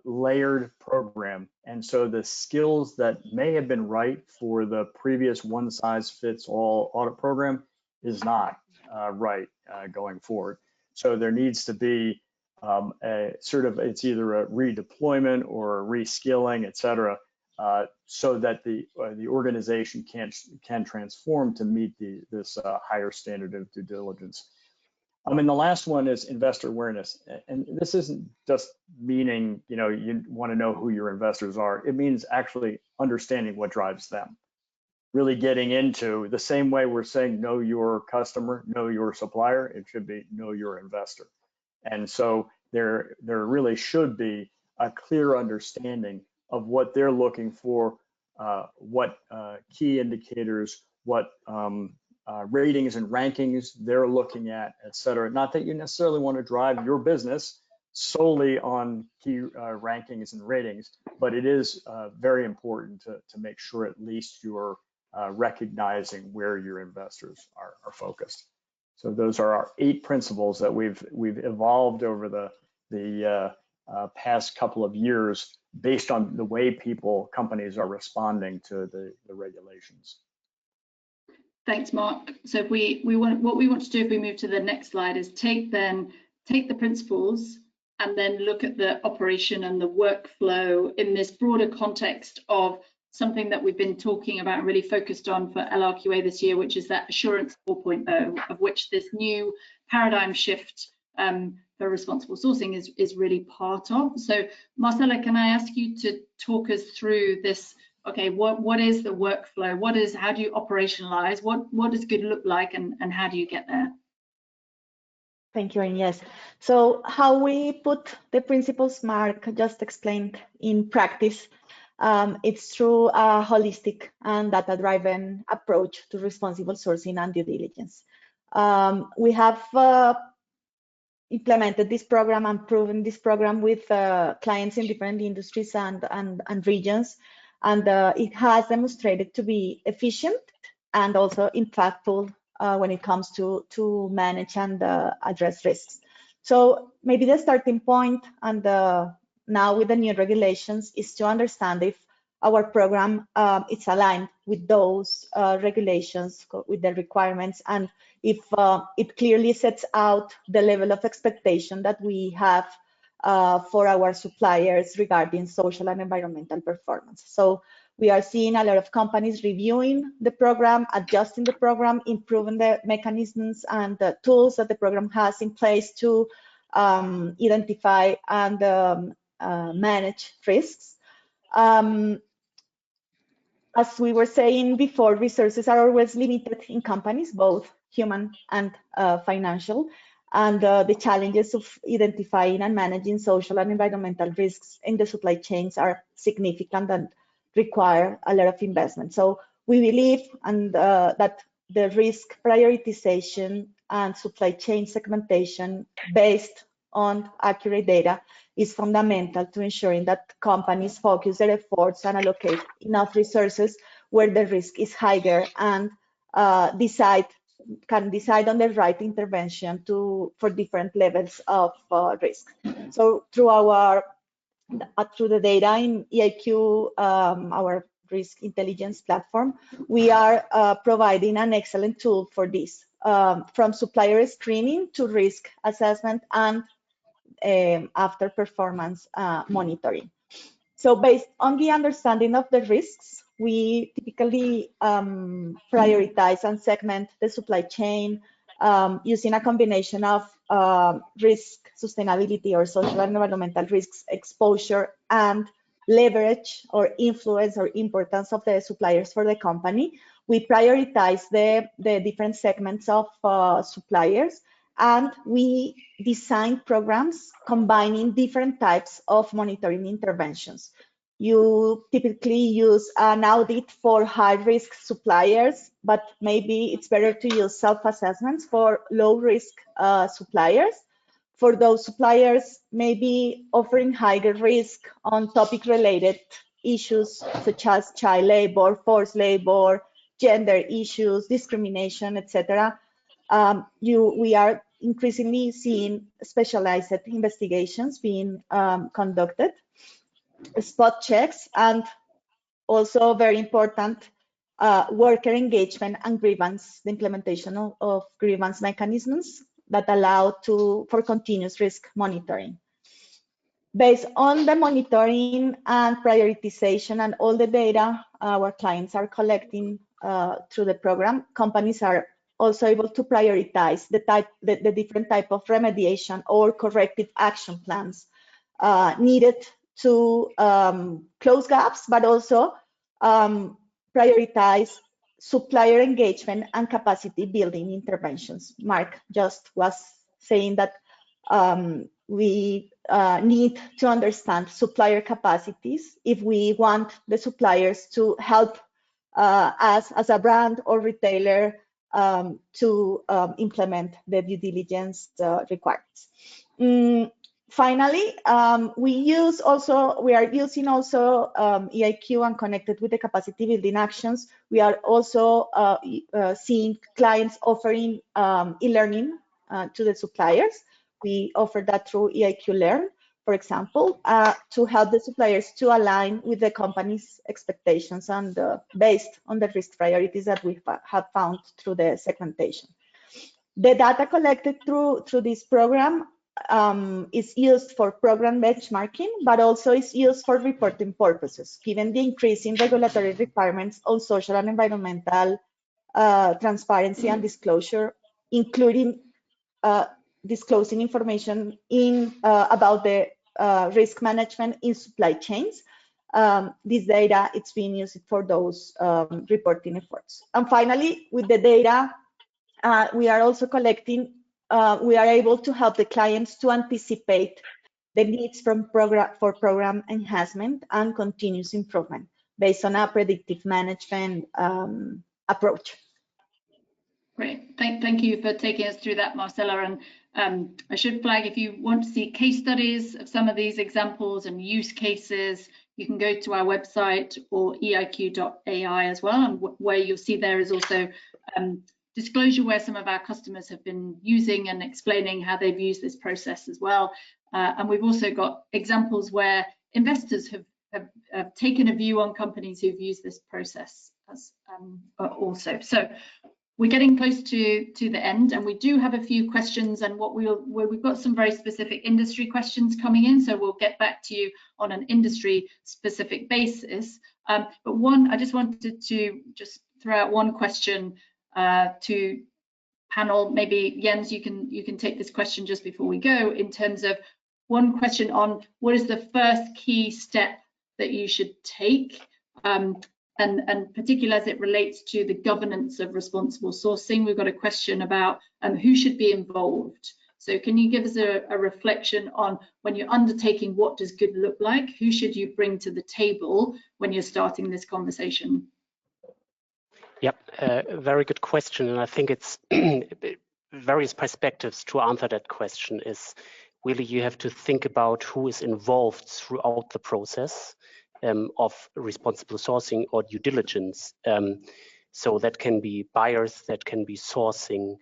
layered program. And so the skills that may have been right for the previous one-size-fits-all audit program is not right going forward. So there needs to be a sort of, it's either a redeployment or a reskilling, et cetera, so that the organization can transform to meet this higher standard of due diligence. And the last one is investor awareness. And this isn't just meaning, you want to know who your investors are. It means actually understanding what drives them. Really getting into the same way we're saying, know your customer, know your supplier, it should be know your investor. And so there really should be a clear understanding of what they're looking for, what key indicators, what ratings and rankings they're looking at, et cetera. Not that you necessarily want to drive your business solely on key rankings and ratings, but it is very important to make sure at least you're recognizing where your investors are focused. So those are our 8 principles that we've evolved over the past couple of years based on the way companies are responding to the regulations. Thanks, Mark. So what we want to do if we move to the next slide is take the principles and then look at the operation and the workflow in this broader context of something that we've been talking about and really focused on for LRQA this year, which is that Assurance 4.0, of which this new paradigm shift for responsible sourcing is really part of. So Marcela, can I ask you to talk us through this? Okay, what is the workflow? How do you operationalize? What does good look like, and how do you get there? Thank you, and yes. So how we put the principles Mark just explained in practice, it's through a holistic and data-driven approach to responsible sourcing and due diligence. We have implemented this program and proven this program with clients in different industries and regions. And it has demonstrated to be efficient and also impactful when it comes to manage and address risks. So maybe the starting point, and now with the new regulations, is to understand if our program is aligned with those regulations, with the requirements, and if it clearly sets out the level of expectation that we have for our suppliers regarding social and environmental performance. So we are seeing a lot of companies reviewing the program, adjusting the program, improving the mechanisms and the tools that the program has in place to identify and manage risks. As we were saying before, resources are always limited in companies, both human and financial. And the challenges of identifying and managing social and environmental risks in the supply chains are significant and require a lot of investment. So we believe that the risk prioritization and supply chain segmentation based on accurate data is fundamental to ensuring that companies focus their efforts and allocate enough resources where the risk is higher and can decide on the right intervention for different levels of risk. So through the data in EIQ, our risk intelligence platform, we are providing an excellent tool for this, from supplier screening to risk assessment and after performance monitoring. So based on the understanding of the risks, we typically prioritize and segment the supply chain using a combination of risk, sustainability, or social and environmental risks, exposure, and leverage or influence or importance of the suppliers for the company. We prioritize the different segments of suppliers, and we design programs combining different types of monitoring interventions. You typically use an audit for high-risk suppliers, but maybe it's better to use self-assessments for low-risk suppliers. For those suppliers, maybe offering higher risk on topic-related issues such as child labor, forced labor, gender issues, discrimination, etc. We are increasingly seeing specialized investigations being conducted, spot checks, and also very important worker engagement and grievance, the implementation of grievance mechanisms that allow for continuous risk monitoring. Based on the monitoring and prioritization and all the data our clients are collecting through the program, companies are also able to prioritize the different type of remediation or corrective action plans needed to close gaps, but also prioritize supplier engagement and capacity building interventions. Mark just was saying that we need to understand supplier capacities if we want the suppliers to help us as a brand or retailer to implement the due diligence requirements. Finally, we are using also EIQ and connected with the capacity building actions. We are also seeing clients offering e-learning to the suppliers. We offer that through EIQ Learn, for example, to help the suppliers to align with the company's expectations and based on the risk priorities that we have found through the segmentation. The data collected through this program is used for program benchmarking, but also is used for reporting purposes, given the increasing regulatory requirements on social and environmental transparency and disclosure, including disclosing information about the risk management in supply chains. This data, it's being used for those reporting efforts. And finally, with the data, we are also collecting, we are able to help the clients to anticipate the needs for program enhancement and continuous improvement based on a predictive management approach. Great, thank you for taking us through that, Marcela. And I should flag, if you want to see case studies of some of these examples and use cases, you can go to our website or eiq.ai as well, and where you'll see there is also disclosure where some of our customers have been using and explaining how they've used this process as well. And we've also got examples where investors have taken a view on companies who've used this process as also. So we're getting close to the end, and we do have a few questions, and we've got some very specific industry questions coming in, so we'll get back to you on an industry specific basis. But one, I just wanted to just throw out one question to panel. Maybe Jens, you can take this question just before we go, in terms of one question on what is the first key step that you should take, and particularly as it relates to the governance of responsible sourcing. We've got a question about who should be involved. So can you give us a reflection on, when you're undertaking what does good look like, who should you bring to the table when you're starting this conversation? Yep, very good question, and I think it's various perspectives to answer that question. Is really, you have to think about who is involved throughout the process of responsible sourcing or due diligence. So that can be buyers, that can be sourcing,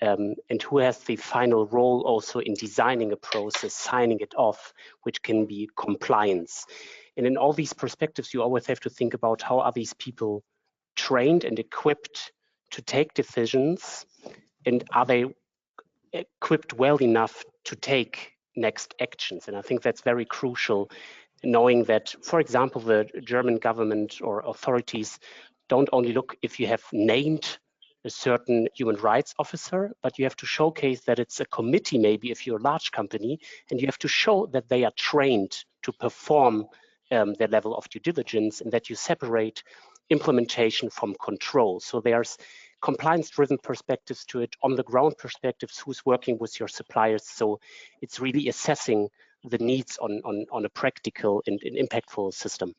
and who has the final role also in designing a process, signing it off, which can be compliance. And in all these perspectives, you always have to think about how are these people trained and equipped to take decisions, and are they equipped well enough to take next actions. And I think that's very crucial, knowing that, for example, the German government or authorities don't only look if you have named a certain human rights officer, but you have to showcase that it's a committee, maybe if you're a large company, and you have to show that they are trained to perform their level of due diligence, and that you separate implementation from control. So there's compliance-driven perspectives to it, on-the-ground perspectives, who's working with your suppliers. So it's really assessing the needs on a practical and impactful system.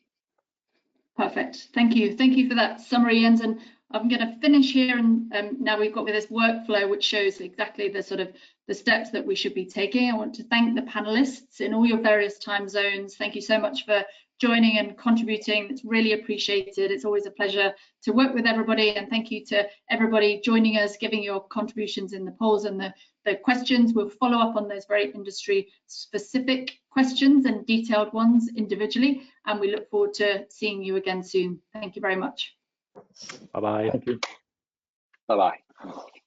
Perfect. Thank you. Thank you for that summary, Jens. And I'm going to finish here. And now we've got with this workflow, which shows exactly the sort of the steps that we should be taking. I want to thank the panelists in all your various time zones. Thank you so much for joining and contributing. It's really appreciated. It's always a pleasure to work with everybody. And thank you to everybody joining us, giving your contributions in the polls and the questions. We'll follow up on those very industry specific questions and detailed ones individually. And we look forward to seeing you again soon. Thank you very much. Bye-bye. Thank you. Bye-bye.